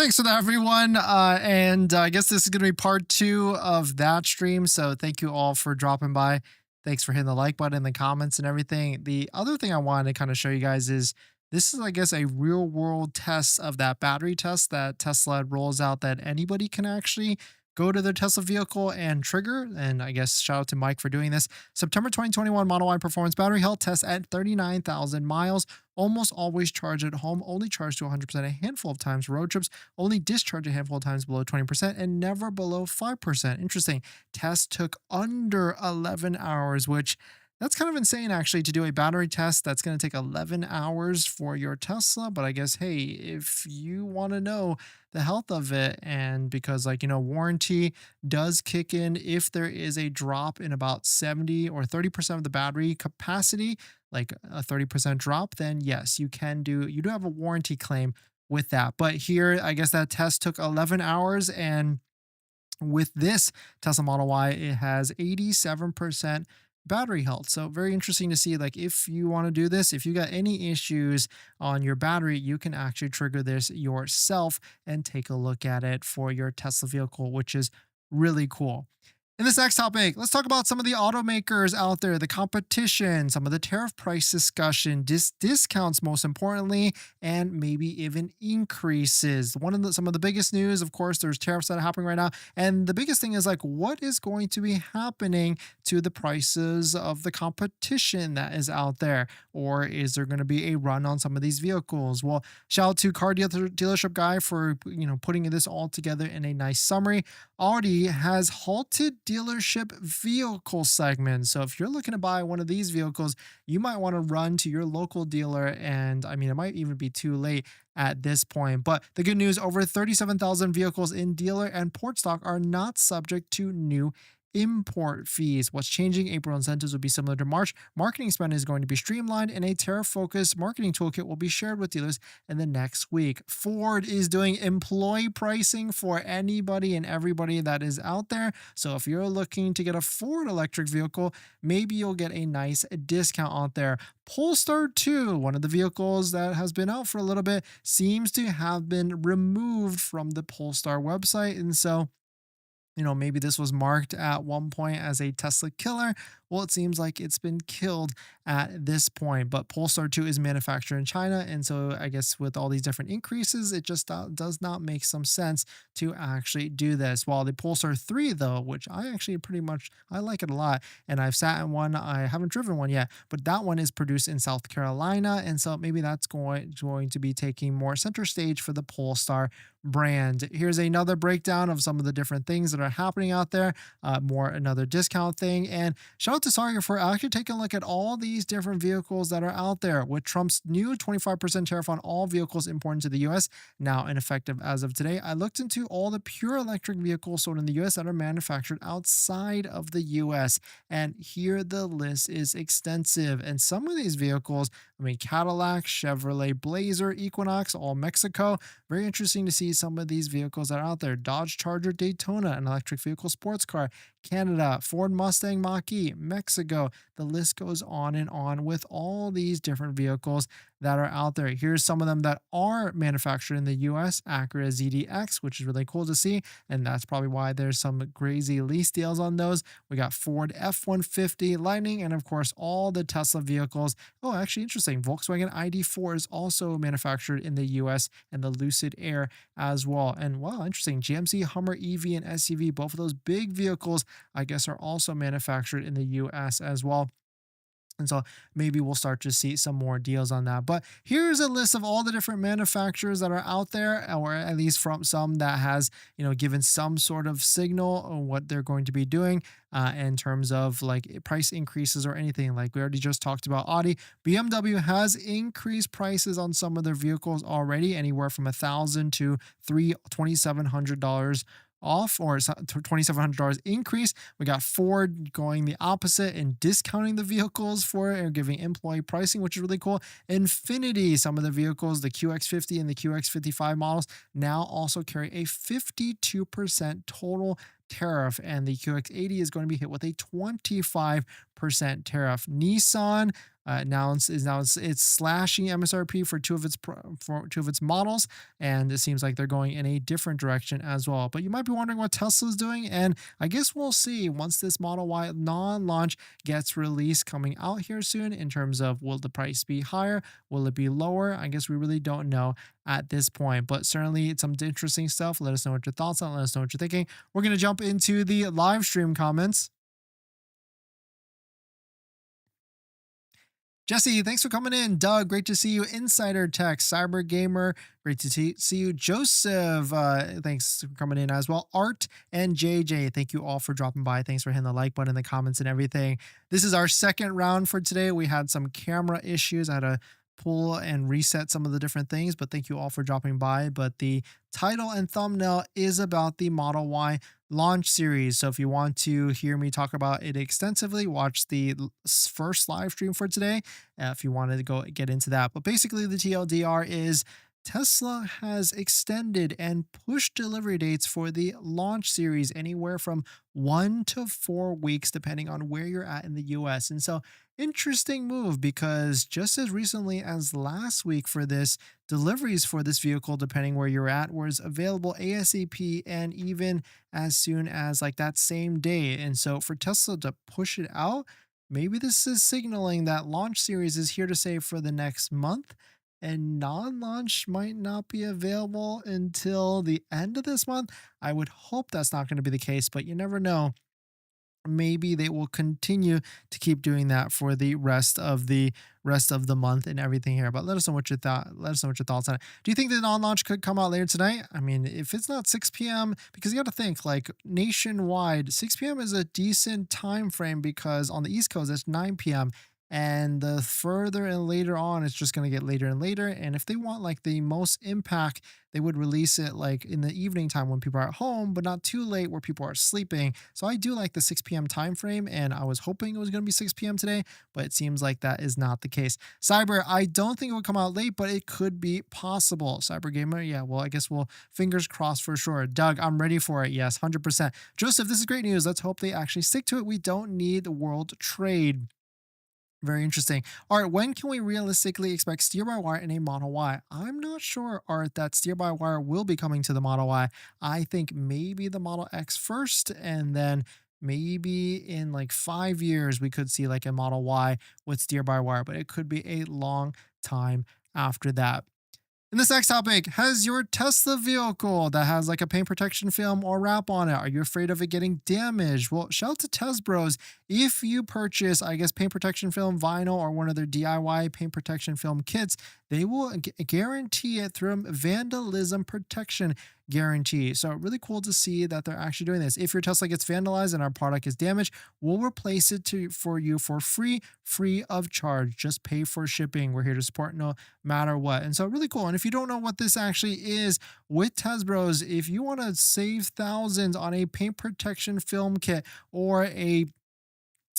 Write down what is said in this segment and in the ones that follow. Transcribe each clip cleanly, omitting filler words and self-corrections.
Thanks for that, everyone. And I guess this is going to be part two of that stream. So thank you all for dropping by. Thanks for hitting the like button, the comments, and everything. The other thing I wanted to kind of show you guys is this is, I guess, a real world test of that battery test that Tesla rolls out that anybody can actually go to their Tesla vehicle and trigger. And I guess shout out to Mike for doing this. September 2021 Model Y performance battery health test at 39,000 miles. Almost always charge at home, only charge to 100% a handful of times road trips, only discharge a handful of times below 20%, and never below 5%. Interesting. Test took under 11 hours, which that's kind of insane actually to do a battery test that's going to take 11 hours for your Tesla. But I guess, hey, if you want to know the health of it, and because, like, warranty does kick in if there is a drop in about 70 or 30% of the battery capacity, like a 30% drop, then yes, you do have a warranty claim with that. But here, I guess that test took 11 hours. And with this Tesla Model Y, it has 87% battery health. So very interesting to see, like, if you want to do this, if you got any issues on your battery, you can actually trigger this yourself and take a look at it for your Tesla vehicle, which is really cool. In this next topic, let's talk about some of the automakers out there, the competition, some of the tariff price discussion, discounts most importantly, and maybe even increases. Some of the biggest news, of course, there's tariffs that are happening right now, and the biggest thing is, like, what is going to be happening to the prices of the competition that is out there, or is there going to be a run on some of these vehicles? Well, shout out to dealership guy for putting this all together in a nice summary. Audi has halted dealership vehicle segment. So if you're looking to buy one of these vehicles, you might want to run to your local dealer. And I mean, it might even be too late at this point. But the good news, over 37,000 vehicles in dealer and port stock are not subject to new import fees. What's changing? April incentives will be similar to March. Marketing spend is going to be streamlined, and a tariff-focused marketing toolkit will be shared with dealers in the next week. Ford is doing employee pricing for anybody and everybody that is out there. So if you're looking to get a Ford electric vehicle, maybe you'll get a nice discount out there. Polestar 2, one of the vehicles that has been out for a little bit, seems to have been removed from the Polestar website. And so maybe this was marked at one point as a Tesla killer. Well, it seems like it's been killed at this point. But Polestar 2 is manufactured in China. And so I guess with all these different increases, it just does not make some sense to actually do this. While the Polestar 3, though, which I actually I like it a lot. And I've sat in one. I haven't driven one yet, but that one is produced in South Carolina. And so maybe that's going to be taking more center stage for the Polestar brand. Here's another breakdown of some of the different things that are happening out there. Another discount thing. And shout out to Sawyer for actually taking a look at all these different vehicles that are out there. With Trump's new 25% tariff on all vehicles imported to the US, now ineffective as of today, I looked into all the pure electric vehicles sold in the US that are manufactured outside of the US. And here the list is extensive. And some of these vehicles, Cadillac, Chevrolet Blazer, Equinox, all Mexico. Very interesting to see some of these vehicles that are out there. Dodge Charger Daytona, an electric vehicle sports car. Canada, Ford Mustang Mach-E, Mexico. The list goes on and on with all these different vehicles that are out there. Here's some of them that are manufactured in the US. Acura ZDX, which is really cool to see, and that's probably why there's some crazy lease deals on those. We got Ford F-150 Lightning, and of course all the Tesla vehicles. Oh, actually interesting. Volkswagen ID4 is also manufactured in the US, and the Lucid Air as well. And wow, interesting. GMC Hummer EV and SUV, both of those big vehicles, I guess, are also manufactured in the US as well. And so maybe we'll start to see some more deals on that. But here's a list of all the different manufacturers that are out there, or at least from some that has, given some sort of signal on what they're going to be doing in terms of like price increases or anything. Like we already just talked about Audi. BMW has increased prices on some of their vehicles already, anywhere from $1,000 to $2,700 off, or $2,700 increase. We got Ford going the opposite and discounting the vehicles for it and giving employee pricing, which is really cool. Infiniti, some of the vehicles, the QX50 and the QX55 models, now also carry a 52% total tariff, and the QX80 is going to be hit with a 25% 8% tariff. Nissan announced is now it's slashing MSRP for two of its models, and it seems like they're going in a different direction as well. But you might be wondering what Tesla's doing, and I guess we'll see once this Model Y non-launch gets released coming out here soon. In terms of, will the price be higher, will it be lower? I guess we really don't know at this point, but certainly it's some interesting stuff. Let us know what your thoughts on. Let us know what you're thinking. We're going to jump into the live stream comments. Jesse, thanks for coming in. Doug, great to see you. Insider Tech, Cyber Gamer, great to see you. Joseph, thanks for coming in as well. Art and JJ, thank you all for dropping by. Thanks for hitting the like button, the comments, and everything. This is our second round for today. We had some camera issues. I had to pull and reset some of the different things, but thank you all for dropping by. But the title and thumbnail is about the Model Y launch series. So if you want to hear me talk about it extensively, watch the first live stream for today. If you wanted to go get into that, but basically the TLDR is Tesla has extended and pushed delivery dates for the launch series anywhere from 1 to 4 weeks, depending on where you're at in the US. And so, interesting move, because just as recently as last week for this, deliveries for this vehicle, depending where you're at, was available ASAP and even as soon as like that same day. And so, for Tesla to push it out, maybe this is signaling that launch series is here to stay for the next month, and non-launch might not be available until the end of this month. I would hope that's not going to be the case, but you never know. Maybe they will continue to keep doing that for the rest of the month and everything here. But let us know what you thought. Let us know what your thoughts on it. Do you think the non-launch could come out later tonight? I mean, if it's not 6 p.m., because you got to think, like, nationwide, 6 p.m. is a decent time frame, because on the East Coast it's 9 p.m. And the further and later on, it's just going to get later and later. And if they want like the most impact, they would release it like in the evening time when people are at home, but not too late where people are sleeping. So I do like the 6 p.m. time frame, and I was hoping it was going to be 6 p.m. today, but it seems like that is not the case. Cyber, I don't think it would come out late, but it could be possible. Cyber Gamer, yeah, well, I guess we'll fingers crossed for sure. Doug, I'm ready for it. Yes, 100%. Joseph, this is great news. Let's hope they actually stick to it. We don't need world trade. Very interesting. Art, when can we realistically expect steer-by-wire in a Model Y? I'm not sure, Art, that steer-by-wire will be coming to the Model Y. I think maybe the Model X first, and then maybe in like 5 years we could see like a Model Y with steer-by-wire, but it could be a long time after that. In this next topic, has your Tesla vehicle that has like a paint protection film or wrap on it, are you afraid of it getting damaged? Well, shout out to Tesbros. If you purchase, I guess, paint protection film, vinyl, or one of their DIY paint protection film kits, they will guarantee it through vandalism protection guarantee. So really cool to see that they're actually doing this. If your Tesla gets vandalized and our product is damaged, we'll replace it for you for free of charge. Just pay for shipping. We're here to support no matter what. And so really cool. And if you don't know what this actually is, with Tesbros, if you want to save thousands on a paint protection film kit or a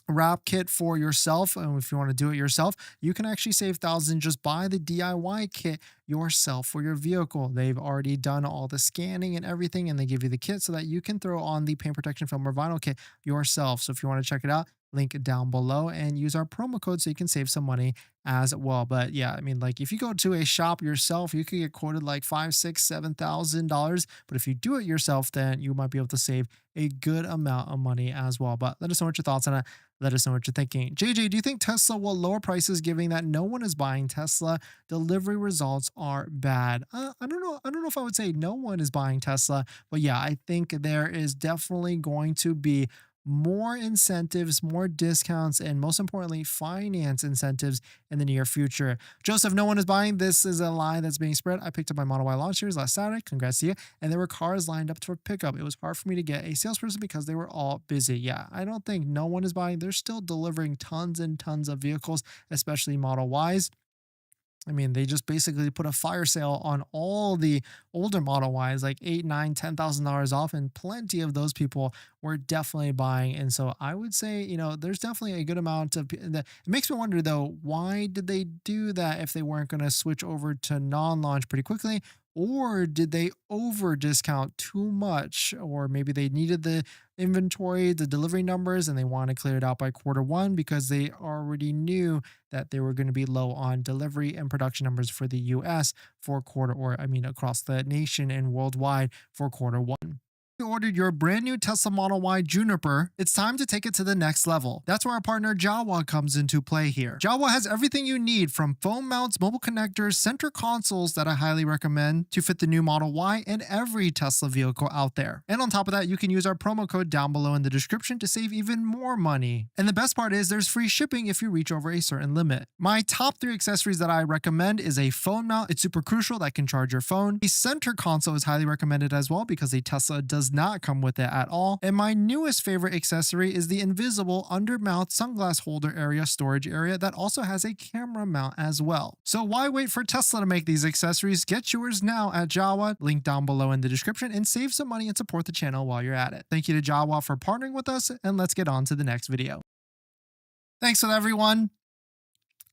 wrap kit for yourself, and if you want to do it yourself, you can actually save thousands. Just buy the DIY kit yourself for your vehicle. They've already done all the scanning and everything, and they give you the kit so that you can throw on the paint protection film or vinyl kit yourself. So if you want to check it out, link down below and use our promo code so you can save some money as well. But yeah, I mean, like, if you go to a shop yourself, you could get quoted like $5, $6, $7,000. But if you do it yourself, then you might be able to save a good amount of money as well. But let us know what your thoughts on it. Let us know what you're thinking. JJ, do you think Tesla will lower prices given that no one is buying Tesla? Delivery results are bad. I don't know. I don't know if I would say no one is buying Tesla, but yeah, I think there is definitely going to be more incentives, more discounts, and most importantly, finance incentives in the near future. Joseph, no one is buying. This is a lie that's being spread. I picked up my Model Y launch series last Saturday. Congrats to you. And there were cars lined up for pickup. It was hard for me to get a salesperson because they were all busy. Yeah, I don't think no one is buying. They're still delivering tons and tons of vehicles, especially Model Ys. I mean, they just basically put a fire sale on all the older Model Ys, like $8, $9, $10,000 off, and plenty of those people were definitely buying. And so I would say, there's definitely a good amount of that. It makes me wonder though, why did they do that if they weren't going to switch over to non-launch pretty quickly? Or did they over discount too much? Or maybe they needed the inventory, the delivery numbers, and they want to clear it out by quarter 1 because they already knew that they were going to be low on delivery and production numbers for the US for quarter, or I mean, across the nation and worldwide for quarter 1. You ordered your brand new Tesla Model Y Juniper, it's time to take it to the next level. That's where our partner Jawa comes into play here. Jawa has everything you need, from phone mounts, mobile connectors, center consoles that I highly recommend to fit the new Model Y and every Tesla vehicle out there. And on top of that, you can use our promo code down below in the description to save even more money. And the best part is there's free shipping if you reach over a certain limit. My top 3 accessories that I recommend is a phone mount. It's super crucial, that can charge your phone. A center console is highly recommended as well because a Tesla does not come with it at all. And my newest favorite accessory is the invisible under mount sunglass holder area storage area that also has a camera mount as well. So why wait for Tesla to make these accessories? Get yours now at Jawa, link down below in the description, and save some money and support the channel while you're at it. Thank you to Jawa for partnering with us, and let's get on to the next video. Thanks for everyone.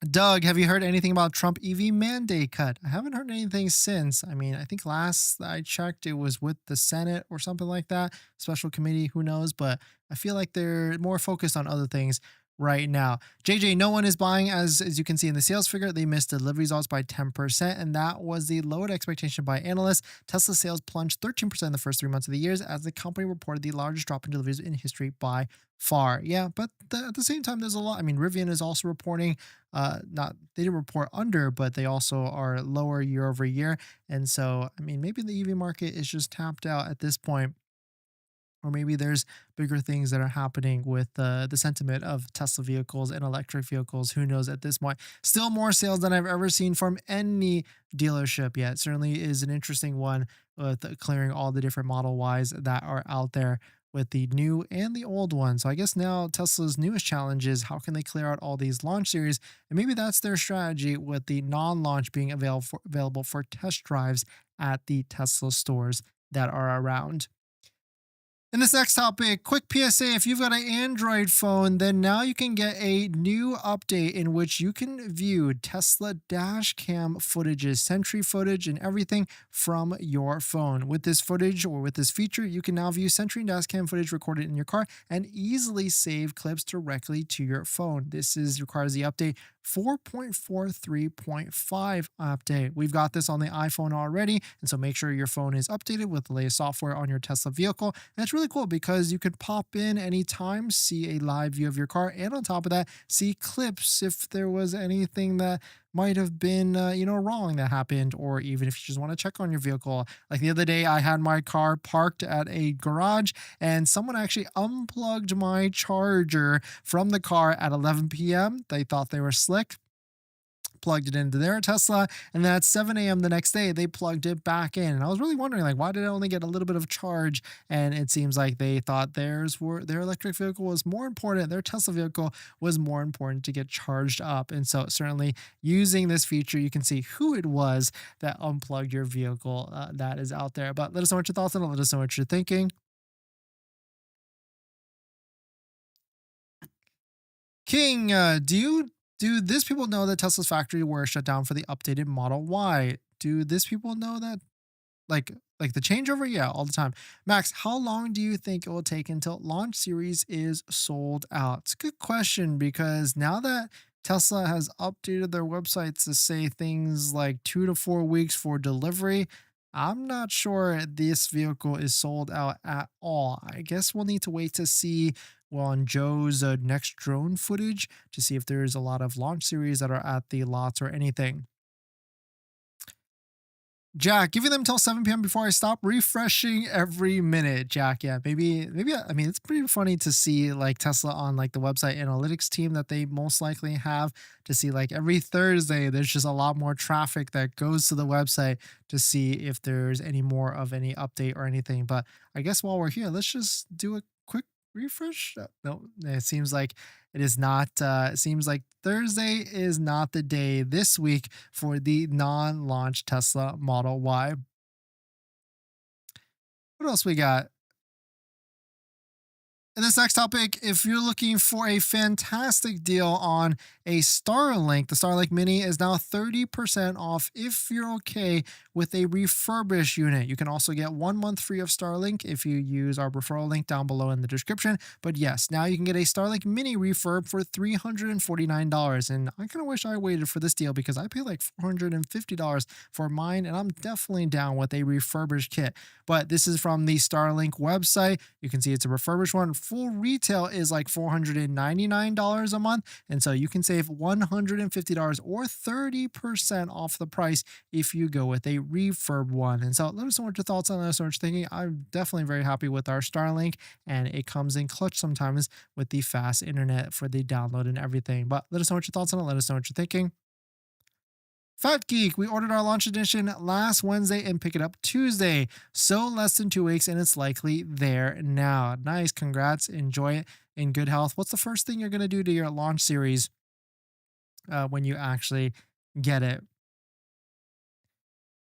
Doug, have you heard anything about Trump EV mandate cut? I haven't heard anything since. I mean, I think last I checked, it was with the Senate or something like that, special committee, who knows? But I feel like they're more focused on other things right now. JJ, no one is buying, as you can see in the sales figure. They missed delivery results by 10%, and that was the lowered expectation by analysts. Tesla sales plunged 13% in the first 3 months of the year as the company reported the largest drop in deliveries in history by far. Yeah, but at the same time, there's a lot. I mean, Rivian is also reporting, not, they didn't report under, but they also are lower year over year. And so, I mean, maybe the EV market is just tapped out at this point, or maybe there's bigger things that are happening with the sentiment of Tesla vehicles and electric vehicles. Who knows at this point? Still more sales than I've ever seen from any dealership yet. Certainly is an interesting one with clearing all the different Model Ys that are out there with the new and the old one. So I guess now Tesla's newest challenge is how can they clear out all these launch series? And maybe that's their strategy, with the non-launch being available for test drives at the Tesla stores that are around. In this next topic, quick PSA: if you've got an Android phone, then now you can get a new update in which you can view Tesla dash cam footages, Sentry footage, and everything from your phone. With this footage, or with this feature, you can now view Sentry and dash cam footage recorded in your car and easily save clips directly to your phone. This requires the update 4.43.5 update. We've got this on the iPhone already, and so make sure your phone is updated with the latest software on your Tesla vehicle. And it's really cool because you could pop in anytime, see a live view of your car, and on top of that, see clips if there was anything that might have been wrong that happened, or even if you just want to check on your vehicle. Like the other day, I had my car parked at a garage and someone actually unplugged my charger from the car at 11 p.m. They thought they were slick, plugged it into their Tesla, and then at 7 a.m. the next day, they plugged it back in. And I was really wondering, like, why did it only get a little bit of charge? And it seems like they thought their electric vehicle was more important. Their Tesla vehicle was more important to get charged up. And so certainly using this feature, you can see who it was that unplugged your vehicle that is out there. But let us know what your thoughts on it. Let us know what you're thinking. King, do this people know that Tesla's factory were shut down for the updated Model Y? Do this people know that, like like the changeover? Yeah, all the time. Max, how long do you think it will take until launch series is sold out? It's a good question, because now that Tesla has updated their websites to say things like 2 to 4 weeks for delivery, I'm not sure this vehicle is sold out at all. I guess we'll need to wait to see, well, on Joe's next drone footage, to see if there's a lot of launch series that are at the lots or anything. Jack, giving them till 7 p.m. before I stop refreshing every minute. Jack, yeah, maybe. I mean, it's pretty funny to see like Tesla on like the website analytics team that they most likely have, to see like every Thursday there's just a lot more traffic that goes to the website to see if there's any more of any update or anything. But I guess while we're here, let's just do a quick refresh. No, it seems like it is not. It seems like Thursday is not the day this week for the non-launch Tesla Model Y. What else we got? In this next topic, if you're looking for a fantastic deal on a Starlink, the Starlink Mini is now 30% off if you're okay with a refurbished unit. You can also get 1 month free of Starlink if you use our referral link down below in the description. But yes, now you can get a Starlink Mini refurb for $349. And I kind of wish I waited for this deal because I paid like $450 for mine, and I'm definitely down with a refurbished kit. But this is from the Starlink website. You can see it's a refurbished one. Full retail is like $499 a month. And so you can save $150 or 30% off the price if you go with a refurb one. And so let us know what your thoughts on this, what you're thinking. I'm definitely very happy with our Starlink, and it comes in clutch sometimes with the fast internet for the download and everything. But let us know what your thoughts on it. Let us know what you're thinking. Fat Geek, we ordered our launch edition last Wednesday and pick it up Tuesday. So less than 2 weeks, and it's likely there now. Nice. Congrats. Enjoy it in good health. What's the first thing you're going to do to your launch series when you actually get it?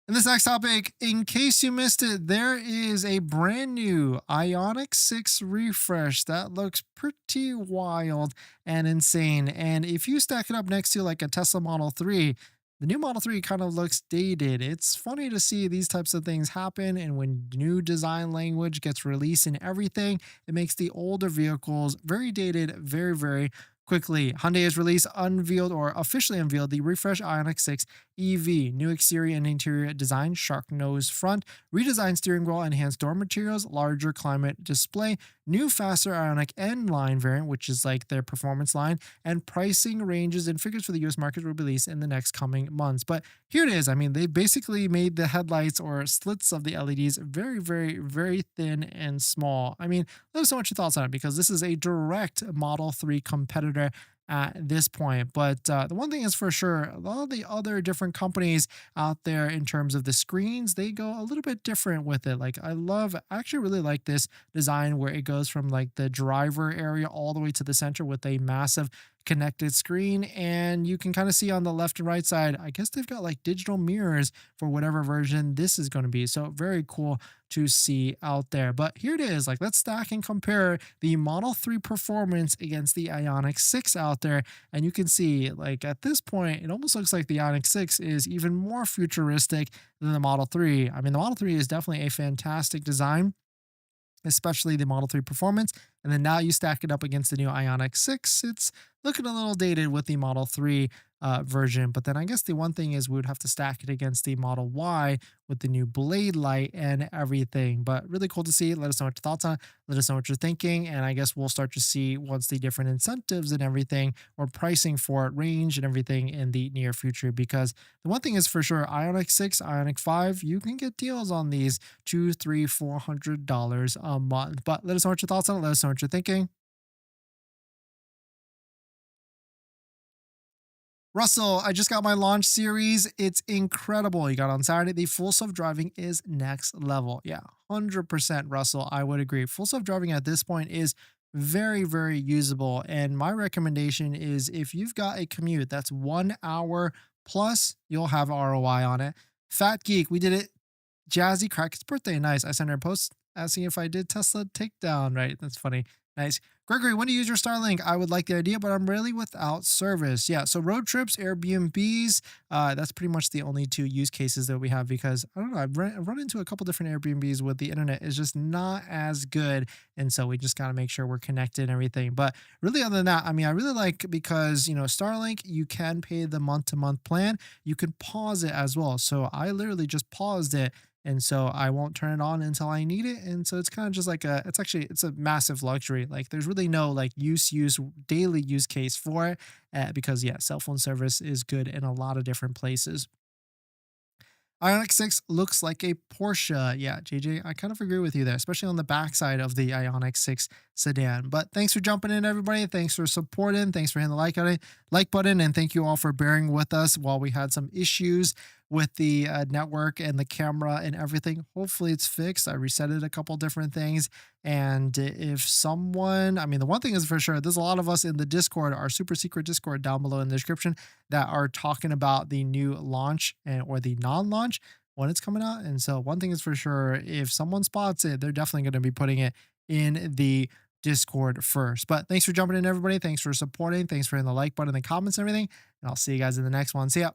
In this next topic, in case you missed it, there is a brand new IONIQ 6 refresh that looks pretty wild and insane. And if you stack it up next to like a Tesla Model 3, the new Model 3 kind of looks dated. It's funny to see these types of things happen. And when new design language gets released and everything, it makes the older vehicles very dated, very, very quickly. Hyundai has unveiled or officially unveiled the refreshed IONIQ 6 EV, new exterior and interior design, shark nose front, redesigned steering wheel, enhanced door materials, larger climate display, new faster IONIQ N line variant, which is like their performance line, and pricing ranges and figures for the US market will be released in the next coming months. But here it is. I mean, they basically made the headlights or slits of the LEDs very, very, very thin and small. I mean, let us know what your thoughts on it because this is a direct Model 3 competitor at this point. But the one thing is for sure, a lot of the other different companies out there in terms of the screens, they go a little bit different with it. Like I actually really like this design where it goes from like the driver area all the way to the center with a massive connected screen, and you can kind of see on the left and right side, I guess they've got like digital mirrors for whatever version this is going to be. So very cool to see out there. But here it is. Like let's stack and compare the Model 3 performance against the IONIQ 6 out there. And you can see like at this point, it almost looks like the IONIQ 6 is even more futuristic than the Model 3. I mean, the Model 3 is definitely a fantastic design, especially the Model 3 performance. And then now you stack it up against the new IONIQ 6, it's looking a little dated with the Model 3 version. But then I guess the one thing is we would have to stack it against the Model Y with the new blade light and everything. But really cool to see. Let us know what your thoughts on it. Let us know what you're thinking. And I guess we'll start to see once the different incentives and everything or pricing for it range and everything in the near future. Because the one thing is for sure, IONIQ 6, IONIQ 5, you can get deals on these $200, $300, $400 a month. But let us know what your thoughts on it. Let us know what you're thinking. Russell, I just got my launch series. It's incredible. You got on Saturday. The full self driving is next level. Yeah, 100% Russell. I would agree. Full self driving at this point is very, very usable. And my recommendation is if you've got a commute that's 1 hour plus, you'll have ROI on it. Fat Geek, we did it. Jazzy Crack's birthday. Nice. I sent her a post asking if I did Tesla takedown. Right. That's funny. Nice. Gregory, when do you use your Starlink? I would like the idea, but I'm really without service. Yeah. So road trips, Airbnbs, that's pretty much the only two use cases that we have because I don't know. I've run into a couple different Airbnbs with the internet is just not as good. And so we just got to make sure we're connected and everything. But really, other than that, I mean, I really like because, Starlink, you can pay the month to month plan. You can pause it as well. So I literally just paused it, and so I won't turn it on until I need it. And so it's kind of just like it's a massive luxury. Like there's really no like daily use case for it because yeah, cell phone service is good in a lot of different places. IONIQ 6 looks like a Porsche. Yeah, JJ, I kind of agree with you there, especially on the backside of the IONIQ 6 sedan. But thanks for jumping in, everybody. Thanks for supporting. Thanks for hitting the like button. And thank you all for bearing with us while we had some issues with the network and the camera and everything. Hopefully it's fixed. I reset it a couple different things. And if someone, I mean, the one thing is for sure, there's a lot of us in the Discord, our super secret Discord down below in the description that are talking about the new launch or the non-launch when it's coming out. And so one thing is for sure, if someone spots it, they're definitely going to be putting it in the Discord first. But thanks for jumping in, everybody. Thanks for supporting. Thanks for hitting the like button, the comments, and everything. And I'll see you guys in the next one. See ya.